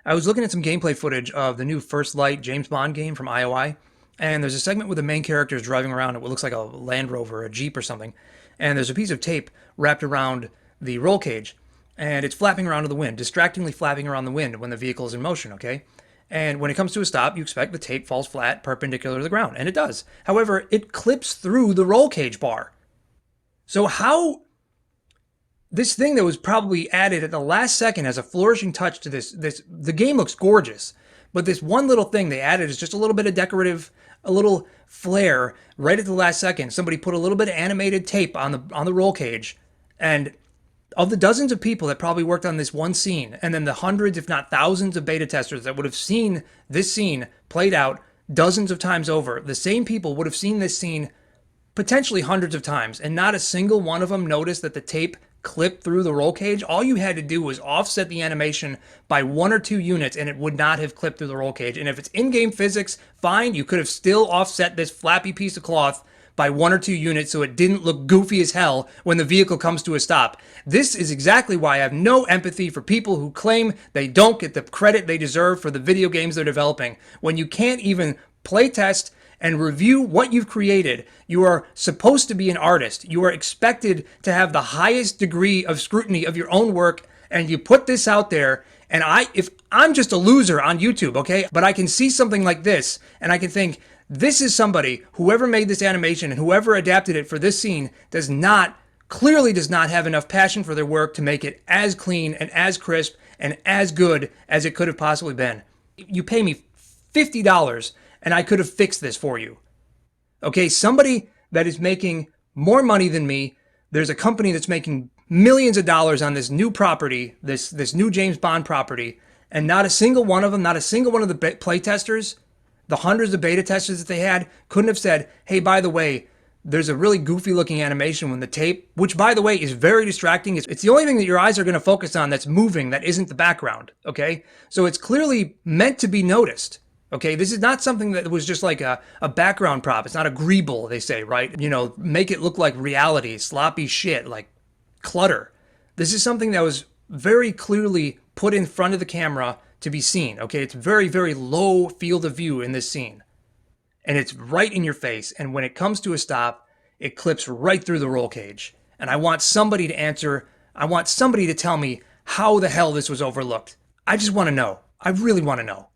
I was looking at some gameplay footage of the new First Light James Bond game from IOI, and there's a segment where the main character is driving around in what looks like a Land Rover, a Jeep or something, and there's a piece of tape wrapped around the roll cage, and it's flapping around in the wind, distractingly flapping around the wind when the vehicle is in motion, okay? And when it comes to a stop, you expect the tape falls flat, perpendicular to the ground, and it does. However, it clips through the roll cage bar. So how this thing that was probably added at the last second as a flourishing touch to this the game looks gorgeous, but this one little thing they added is just a little bit of decorative, a little flair right at the last second. Somebody put a little bit of animated tape on the roll cage, and of the dozens of people that probably worked on this one scene, and then the hundreds if not thousands of beta testers that would have seen this scene played out dozens of times over, the same people would have seen this scene potentially hundreds of times, and not a single one of them noticed that the tape clipped through the roll cage. All you had to do was offset the animation by 1 or 2 units and it would not have clipped through the roll cage. And if it's in-game physics, fine, you could have still offset this flappy piece of cloth by 1 or 2 units so it didn't look goofy as hell when the vehicle comes to a stop. This is exactly why I have no empathy for people who claim they don't get the credit they deserve for the video games they're developing. When you can't even playtest and review what you've created. You are supposed to be an artist. You are expected to have the highest degree of scrutiny of your own work, and you put this out there, and if I'm just a loser on YouTube, okay, but I can see something like this, and I can think, this is somebody, whoever made this animation and whoever adapted it for this scene clearly does not have enough passion for their work to make it as clean and as crisp and as good as it could have possibly been. You pay me $50 and I could have fixed this for you. Okay, somebody that is making more money than me, there's a company that's making millions of dollars on this new property, this new James Bond property, and not a single one of them, not a single one of the playtesters, the hundreds of beta testers that they had, couldn't have said, hey, by the way, there's a really goofy looking animation when the tape, which by the way is very distracting. It's the only thing that your eyes are going to focus on that's moving, that isn't the background, okay? So it's clearly meant to be noticed. Okay, this is not something that was just like a background prop. It's not a greeble, they say, right? You know, make it look like reality, sloppy shit, like clutter. This is something that was very clearly put in front of the camera to be seen, okay? It's very, very low field of view in this scene. And it's right in your face. And when it comes to a stop, it clips right through the roll cage. And I want somebody to answer. I want somebody to tell me how the hell this was overlooked. I just want to know. I really want to know.